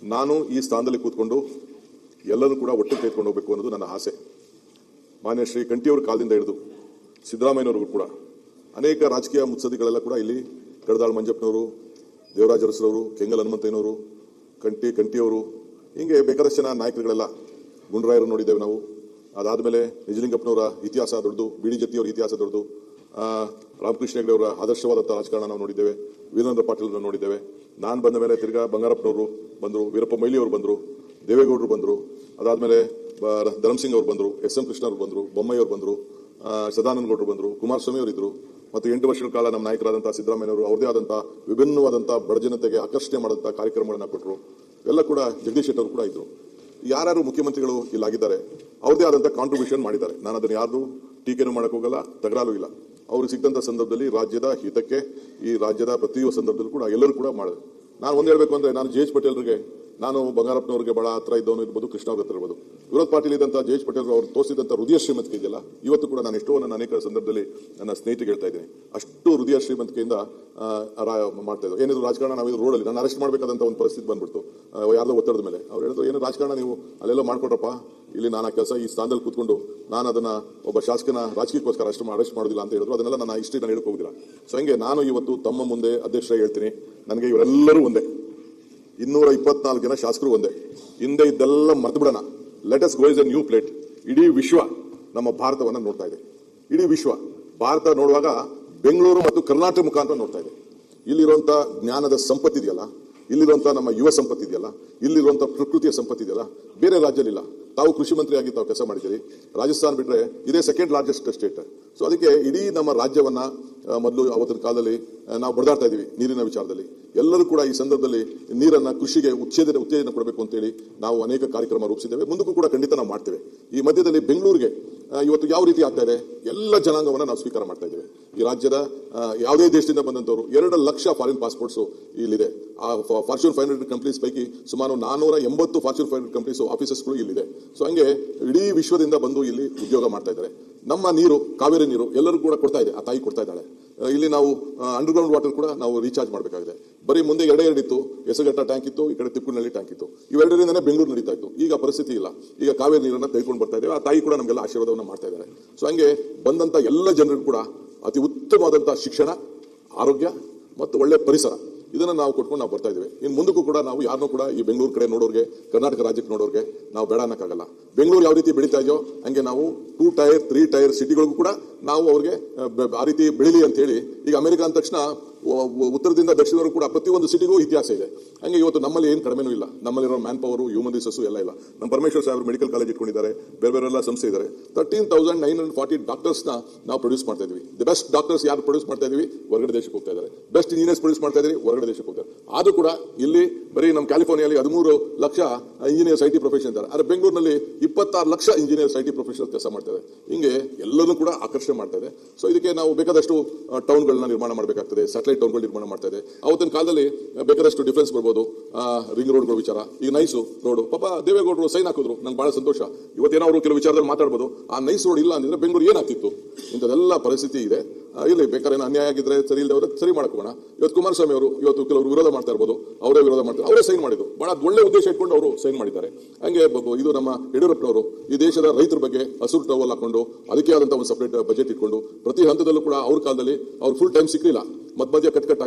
ನಾನು ಈ ಸ್ಥಾನದಲ್ಲಿ ಕೂತ್ಕೊಂಡು ಎಲ್ಲರೂ ಕೂಡ ಒಟ್ಟಿಗೆ ತೆಗೆದುಕೊಂಡು ಹೋಗಬೇಕು ಅನ್ನೋದು ನನ್ನ ಆಸೆ. ಮಾನ್ಯ ಶ್ರೀ ಕಂಠಿಯವರ ಕಾಲದಿಂದ ಹಿಡಿದು ಸಿದ್ದರಾಮಯ್ಯನವರೆಗೂ ಕೂಡ ಅನೇಕ ರಾಜಕೀಯ ಮುತ್ಸದ್ದಿಗಳೆಲ್ಲ ಕೂಡ ಇಲ್ಲಿ ಕಡದಾಳ್ ಮಂಜಪ್ಪನವರು, ದೇವರಾಜ ಅರಸರವರು, ಕೆಂಗಲ್ ಹನುಮಂತಯ್ಯನವರು, ಕಂಠಿಯವರು, ಹೀಗೆ ಬೇಕಾದಷ್ಟು ಜನ ನಾಯಕರುಗಳೆಲ್ಲ, ಗುಂಡ್ರಾಯರು ನೋಡಿದ್ದೇವೆ ನಾವು. ಅದಾದಮೇಲೆ ನಿಜಲಿಂಗಪ್ಪನವರ ಇತಿಹಾಸ ದೊಡ್ಡದು, ಬಿ ಡಿ ಜತ್ತಿಯವರ ಇತಿಹಾಸ ದೊಡ್ಡದು, ರಾಮಕೃಷ್ಣ ಹೆಗಡೆ ಅವರ ಆದರ್ಶವಾದಂಥ ರಾಜಕಾರಣ ನಾವು ನೋಡಿದ್ದೇವೆ, ವೀರೇಂದ್ರ ಪಾಟೀಲ್ ನೋಡಿದ್ದೇವೆ. ನಾನು ಬಂದ ಮೇಲೆ ತಿರ್ಗಾ ಬಂಗಾರಪ್ಪನವರು ಬಂದರು, ವೀರಪ್ಪ ಮೊಯ್ಲಿ ಅವರು ಬಂದರು, ದೇವೇಗೌಡರು ಬಂದರು, ಅದಾದಮೇಲೆ ಧರ್ಮಸಿಂಗ್ ಅವರು ಬಂದರು, ಎಸ್ ಎಂ ಕೃಷ್ಣ ಅವರು ಬಂದರು, ಬೊಮ್ಮಾಯಿ ಅವರು ಬಂದರು, ಸದಾನಂದ ಗೌಡರು ಬಂದರು, ಕುಮಾರಸ್ವಾಮಿ ಅವರು ಇದ್ದರು, ಮತ್ತು 8 ವರ್ಷಗಳ ಕಾಲ ನಮ್ಮ ನಾಯಕರಾದಂಥ ಸಿದ್ದರಾಮಯ್ಯವರು ಅವ್ರದೇ ಆದಂಥ ವಿಭಿನ್ನವಾದಂಥ ಬಡಜನತೆಗೆ ಆಕರ್ಷಣೆ ಮಾಡಿದಂಥ ಕಾರ್ಯಕ್ರಮಗಳನ್ನು ಕೊಟ್ಟರು. ಎಲ್ಲ ಕೂಡ ಜಗದೀಶ್ ಶೆಟ್ಟರ್ ಅವರು ಕೂಡ ಇದ್ದರು. ಯಾರ್ಯಾರು ಮುಖ್ಯಮಂತ್ರಿಗಳು ಇಲ್ಲಾಗಿದ್ದಾರೆ ಅವ್ರದೇ ಆದಂಥ ಕಾಂಟ್ರಿಬ್ಯೂಷನ್ ಮಾಡಿದ್ದಾರೆ. ನಾನು ಅದನ್ನು ಯಾರ್ದು ಟೀಕೆನೂ ಮಾಡೋಕೆ ಹೋಗಲ್ಲ, ತಗರಾಲು ಇಲ್ಲ. ಅವ್ರಿಗೆ ಸಿಕ್ಕಂಥ ಸಂದರ್ಭದಲ್ಲಿ ರಾಜ್ಯದ ಹಿತಕ್ಕೆ, ಈ ರಾಜ್ಯದ ಪ್ರತಿಯೊಂದು ಸಂದರ್ಭದಲ್ಲೂ ಕೂಡ ಎಲ್ಲರೂ ಕೂಡ ಮಾಡಿದೆ. ನಾನು ಒಂದು ಹೇಳಬೇಕು ಅಂದರೆ, ನಾನು ಜೆ ಎಚ್ ಪಟೇಲ್ರಿಗೆ, ನಾನು ಬಂಗಾರಪ್ಪನವ್ರಿಗೆ ಬಹಳ ಹತ್ರ ಇದ್ದವನು ಇರ್ಬೋದು, ಕೃಷ್ಣ ಅವ್ರ ಹತ್ರ ಇರ್ಬೋದು, ವಿರೋಧ ಪಾರ್ಟಿಲಿ ಇದ್ದಂಥ ಜೆ ಎಚ್ ಪಟೇಲ್ ಅವರು ತೋರಿಸಿದಂಥ ಹೃದಯ ಶ್ರೀಮಂತಿಕೆ ಇದೆಯಲ್ಲ, ಇವತ್ತು ಕೂಡ ನಾನು ಎಷ್ಟೋ ನನ್ನ ಅನೇಕ ಸಂದರ್ಭದಲ್ಲಿ ನನ್ನ ಸ್ನೇಹಿತರಿಗೆ ಹೇಳ್ತಾ ಇದ್ದೀನಿ, ಅಷ್ಟು ಹೃದಯ ಶ್ರೀಮಂತಿಕೆಯಿಂದ ಮಾಡ್ತಾ ಇದ್ರು. ಏನಿದ್ರು ರಾಜಕಾರಣ ನಾವು ಇದು ರೋಡಲ್ಲಿ ನಾನು ಅರೆಸ್ಟ್ ಮಾಡಬೇಕಾದಂಥ ಒಂದು ಪರಿಸ್ಥಿತಿ ಬಂದ್ಬಿಡ್ತು, ಯಾರ್ದೋ ಒತ್ತಡದ ಮೇಲೆ. ಅವ್ರು ಹೇಳಿದ್ರು, ಏನು ರಾಜಕಾರಣ ನೀವು ಅಲ್ಲೆಲ್ಲ ಮಾಡ್ಕೊಟ್ರಪ್ಪ, ಇಲ್ಲಿ ನಾನು ಆ ಕೆಲಸ ಈ ಸ್ಥಾನದಲ್ಲಿ ಕೂತ್ಕೊಂಡು ನಾನು ಅದನ್ನು ಒಬ್ಬ ಶಾಸಕನ ರಾಜಕೀಯಕ್ಕೋಸ್ಕರ ಅರೆಸ್ಟ್ ಮಾಡೋದಿಲ್ಲ ಅಂತ ಹೇಳಿದ್ರು. ಅದನ್ನೆಲ್ಲ ನನ್ನ ಹಿಸ್ಟ್ರಿ ನಾನು ಹೇಳಕ್ಕೆ ಹೋಗಿಲ್ಲ. ಸೊ ಹಂಗೆ ನಾನು ಇವತ್ತು ತಮ್ಮ ಮುಂದೆ ಅಧ್ಯಕ್ಷರಾಗಿ ಹೇಳ್ತೀನಿ, ನನಗೆ ಇವರೆಲ್ಲರೂ ಒಂದೇ, 224 ಜನ ಶಾಸಕರು ಒಂದೇ. ಹಿಂದೆ ಇದ್ದೆಲ್ಲ ಮರ್ತು ಬಿಡೋಣ. Let us go is A new plate. ಇಡೀ ವಿಶ್ವ ನಮ್ಮ ಭಾರತವನ್ನು ನೋಡ್ತಾ ಇದೆ. ಇಡೀ ವಿಶ್ವ ಭಾರತ ನೋಡುವಾಗ ಬೆಂಗಳೂರು ಮತ್ತು ಕರ್ನಾಟಕ ಮುಖಾಂತರ ನೋಡ್ತಾ ಇದೆ. ಇಲ್ಲಿರುವಂಥ ಜ್ಞಾನದ ಸಂಪತ್ತಿದೆಯಲ್ಲ, ಇಲ್ಲಿರುವಂಥ ನಮ್ಮ ಯುವ ಸಂಪತ್ತಿದೆಯಲ್ಲ, ಇಲ್ಲಿರುವಂಥ ಪ್ರಕೃತಿಯ ಸಂಪತ್ತಿದೆಯಲ್ಲ, ಬೇರೆ ರಾಜ್ಯದಲ್ಲಿಲ್ಲ. ತಾವು ಕೃಷಿ ಮಂತ್ರಿಯಾಗಿ ತಾವು ಕೆಲಸ ಮಾಡಿದ್ದೀರಿ. ರಾಜಸ್ಥಾನ ಬಿಟ್ಟರೆ ಇದೇ ಸೆಕೆಂಡ್ ಲಾರ್ಜೆಸ್ಟ್ ಸ್ಟೇಟ್. ಸೊ ಅದಕ್ಕೆ ಇಡೀ ನಮ್ಮ ರಾಜ್ಯವನ್ನ ಮೊದಲು ಅವತ್ತಿನ ಕಾಲದಲ್ಲಿ ನಾವು ಬಡದಾಡ್ತಾ ಇದ್ದೀವಿ ನೀರಿನ ವಿಚಾರದಲ್ಲಿ. ಎಲ್ಲರೂ ಕೂಡ ಈ ಸಂದರ್ಭದಲ್ಲಿ ನೀರನ್ನ ಕೃಷಿಗೆ ಉತ್ತೇಜನ ಕೊಡಬೇಕು ಅಂತೇಳಿ ನಾವು ಅನೇಕ ಕಾರ್ಯಕ್ರಮ ರೂಪಿಸಿದ್ದೇವೆ. ಮುಂದಕ್ಕೂ ಕೂಡ ಖಂಡಿತ ನಾವು ಮಾಡ್ತೇವೆ. ಈ ಮಧ್ಯದಲ್ಲಿ ಬೆಂಗಳೂರಿಗೆ ಇವತ್ತು ಯಾವ ರೀತಿ ಆಗ್ತಾ ಇದೆ, ಎಲ್ಲ ಜನಾಂಗವನ್ನು ನಾವು ಸ್ವೀಕಾರ ಮಾಡ್ತಾ ಇದ್ದೇವೆ. ಈ ರಾಜ್ಯದ ಯಾವುದೇ ದೇಶದಿಂದ ಬಂದಂಥವ್ರು 2 ಲಕ್ಷ ಫಾರಿನ್ ಪಾಸ್ಪೋರ್ಟ್ಸ್ ಇಲ್ಲಿದೆ. ಆ ಫಾರ್ಚೂನ್ 500 ಕಂಪನೀಸ್ ಪೈಕಿ ಸುಮಾರು 480 ಫಾರ್ಚೂನ್ 500 ಕಂಪನೀಸ್ ಆಫೀಸಸ್ಗಳು ಇಲ್ಲಿದೆ. ಸೊ ಹಂಗೆ ಇಡೀ ವಿಶ್ವದಿಂದ ಬಂದು ಇಲ್ಲಿ ಉದ್ಯೋಗ ಮಾಡ್ತಾ ಇದ್ದಾರೆ. ನಮ್ಮ ನೀರು, ಕಾವೇರಿ ನೀರು ಎಲ್ಲರೂ ಕೂಡ ಕೊಡ್ತಾ ಇದೆ, ಆ ತಾಯಿ ಕೊಡ್ತಾ ಇದ್ದಾಳೆ. ಇಲ್ಲಿ ನಾವು ಅಂಡರ್ಗ್ರೌಂಡ್ ವಾಟರ್ ಕೂಡ ನಾವು ರೀಚಾರ್ಜ್ ಮಾಡಬೇಕಾಗಿದೆ. ಬರೀ ಮುಂದೆ 2 ಇತ್ತು, ಹೆಸರುಘಟ್ಟ ಟ್ಯಾಂಕ್ ಇತ್ತು, ಈ ಕಡೆ ತಿಪ್ಪುನಹಳ್ಳಿ ಟ್ಯಾಂಕ್ ಇತ್ತು. ಇವೆರಡರಿಂದನೇ ಬೆಂಗಳೂರು ನಡೀತಾ ಇತ್ತು. ಈಗ ಪರಿಸ್ಥಿತಿ ಇಲ್ಲ. ಈಗ ಕಾವೇರಿ ನೀರನ್ನು ತೆಗೆದುಕೊಂಡು ಬರ್ತಾ ಇದ್ದೇವೆ. ಆ ತಾಯಿ ಕೂಡ ನಮಗೆಲ್ಲ ಆಶೀರ್ವಾದವನ್ನು ಮಾಡ್ತಾ ಇದ್ದಾರೆ. ಸೊ ಹಂಗೆ ಬಂದಂತ ಎಲ್ಲ ಜನರಿಗೂ ಕೂಡ ಅತಿ ಉತ್ತಮವಾದಂತಹ ಶಿಕ್ಷಣ, ಆರೋಗ್ಯ ಮತ್ತು ಒಳ್ಳೆ ಪರಿಸರ ಇದನ್ನು ನಾವು ಕೊಟ್ಕೊಂಡು ನಾವು ಬರ್ತಾ ಇದ್ದೇವೆ. ಇನ್ನು ಮುಂದಕ್ಕೂ ಕೂಡ ನಾವು ಯಾರನ್ನೂ ಕೂಡ ಈ ಬೆಂಗಳೂರು ಕಡೆ ನೋಡೋರಿಗೆ, ಕರ್ನಾಟಕ ರಾಜ್ಯಕ್ಕೆ ನೋಡೋರಿಗೆ ನಾವು ಬೇಡ ಅನ್ನಕ್ಕಾಗಲ್ಲ. ಬೆಂಗಳೂರು ಯಾವ ರೀತಿ ಬೆಳೀತಾ ಇದೆಯೋ ಹಂಗೆ ನಾವು 2 ಟೈರ್ 3 ಟೈರ್ ಸಿಟಿಗಳಿಗೂ ಕೂಡ ನಾವು ಅವ್ರಿಗೆ ಆ ರೀತಿ ಬೆಳೀಲಿ ಅಂತ ಹೇಳಿ, ಈಗ ಅಮೆರಿಕ ಅಂದ ತಕ್ಷಣ ಉತ್ತರದಿಂದ ದಕ್ಷಿಣವರೆಗೂ ಕೂಡ ಪ್ರತಿಯೊಂದು ಸಿಟಿಗೂ ಇತಿಹಾಸ ಇದೆ. ಹಂಗೆ ಇವತ್ತು ನಮ್ಮಲ್ಲಿ ಏನು ಕಡಿಮೆನೂ ಇಲ್ಲ. ನಮ್ಮಲ್ಲಿರೋ ಮ್ಯಾನ್ ಪವರು, ಹ್ಯೂಮನ್ ರಿಸೋರ್ಸು ಎಲ್ಲ ಇಲ್ಲ. ನಮ್ಮ ಪರಮೇಶ್ವರ್ ಸಾಹೇಬರು ಮೆಡಿಕಲ್ ಕಾಲೇಜ್ ಇಟ್ಕೊಂಡಿದ್ದಾರೆ, ಬೇರೆಲ್ಲ ಸಂಸ್ಥೆ ಇದ್ದಾರೆ. 13,940 ಡಾಕ್ಟರ್ಸ್ನ ನಾವು ಪ್ರೊಡ್ಯೂಸ್ ಮಾಡ್ತಾ ಇದ್ವಿ. ದಿ ಬೆಸ್ಟ್ ಡಾಕ್ಟರ್ಸ್ ಯಾರು ಪ್ರೊಡ್ಯೂಸ್ ಮಾಡ್ತಾ ಇದೀವಿ, ಹೊರಗಡೆ ದೇಶಕ್ಕೆ ಹೋಗ್ತಾ ಇದ್ದಾರೆ. ಬೆಸ್ಟ್ ಇಂಜಿನಿಯರ್ಸ್ ಪ್ರೊಡ್ಯೂಸ್ ಮಾಡ್ತಾ ಇದ್ದೀವಿ, ಹೊರಗಡೆ ದೇಶಕ್ಕೆ ಹೋಗ್ತಾರೆ. ಆದರೂ ಕೂಡ ಇಲ್ಲಿ ಬರೀ ನಮ್ಮ ಕ್ಯಾಲಿಫೋರ್ನಿಯಲ್ಲಿ 13 ಲಕ್ಷ ಇಂಜಿನಿಯರ್ಸ್ ಐಟಿ ಪ್ರೊಫೆಷನ್ ಇದ್ದಾರೆ. ಆದರೆ ಬೆಂಗಳೂರಿನಲ್ಲಿ 26 ಲಕ್ಷ ಇಂಜಿನಿಯರ್ಸ್ ಐಟಿ ಪ್ರೊಫೆಷನಲ್ ಕೆಲಸ ಮಾಡ್ತಾ ಇದೆ. ಹಿಂಗೆ ಎಲ್ಲನೂ ಕೂಡ ಆಕರ್ಷಣೆ ಮಾಡ್ತಾ ಇದೆ. ಸೊ ಇದಕ್ಕೆ ನಾವು ಬೇಕಾದಷ್ಟು ಟೌನ್ಗಳನ್ನ ನಿರ್ಮಾಣ ಮಾಡಬೇಕಾಗ್ತದೆ, ಸ್ಯಾಟಲೈಟ್ ಟೌನ್ಗಳು ನಿರ್ಮಾಣ ಮಾಡ್ತಾ ಇದೆ. ಅವತ್ತಿನ ಕಾಲದಲ್ಲಿ ಬೇಕಾದಷ್ಟು ಡಿಫರೆನ್ಸ್ ಬರ್ಬೋದು. ರಿಂಗ್ ರೋಡ್ಗಳ ವಿಚಾರ, ಈಗ ನೈಸು ರೋಡ್, ಪಾಪ ದೇವೇಗೌಡರು ಸೈನ್ ಹಾಕಿದ್ರು, ನಂಗೆ ಬಹಳ ಸಂತೋಷ. ಇವತ್ತೇನೋ ಅವರು ಕೆಲವು ವಿಚಾರದಲ್ಲಿ ಮಾತಾಡ್ಬೋದು. ಆ ನೈಸ್ ರೋಡ್ ಇಲ್ಲ ಅಂದಿದ್ರೆ ಬೆಂಗಳೂರು ಏನಾಗ್ತಿತ್ತು? ಇಂಥದೆಲ್ಲ ಪರಿಸ್ಥಿತಿ ಇದೆ. ಇಲ್ಲಿ ಬೇಕಾದ್ರೆ ಅನ್ಯಾಯ ಆಗಿದ್ರೆ ಸರಿ ಇಲ್ಲದೆ ಸರಿ ಮಾಡ್ಕೋಣ. ಇವತ್ತು ಕುಮಾರಸ್ವಾಮಿ ಅವರು ಇವತ್ತು ಕೆಲವರು ವಿರೋಧ ಮಾಡ್ತಾ ಇರ್ಬೋದು, ಅವರೇ ವಿರೋಧ ಮಾಡ್ತಾರೆ, ಅವರೇ ಸೈನ್ ಮಾಡಿದ್ರು. ಬಹಳ ಒಳ್ಳೆ ಉದ್ದೇಶ ಇಟ್ಕೊಂಡು ಅವರು ಸೈನ್ ಮಾಡಿದ್ದಾರೆ. ಹಂಗೆ ಇದು ನಮ್ಮ ಯಡಿಯೂರಪ್ಪನವರು ಈ ದೇಶದ ರೈತರ ಬಗ್ಗೆ ಹಸಿರು ಟವಲ್ ಹಾಕೊಂಡು ಅದಕ್ಕೆ ಆದಂತಹ ಒಂದು ಸಪರೇಟ್ ಬಜೆಟ್ ಇಟ್ಕೊಂಡು ಪ್ರತಿ ಹಂತದಲ್ಲೂ ಕೂಡ ಅವ್ರ ಕಾಲದಲ್ಲಿ ಅವ್ರು ಫುಲ್ ಟೈಮ್ ಸಿಕ್ಕಲಿಲ್ಲ, ಮಧ್ಯ ಕಟ್ಕಟ್ಟ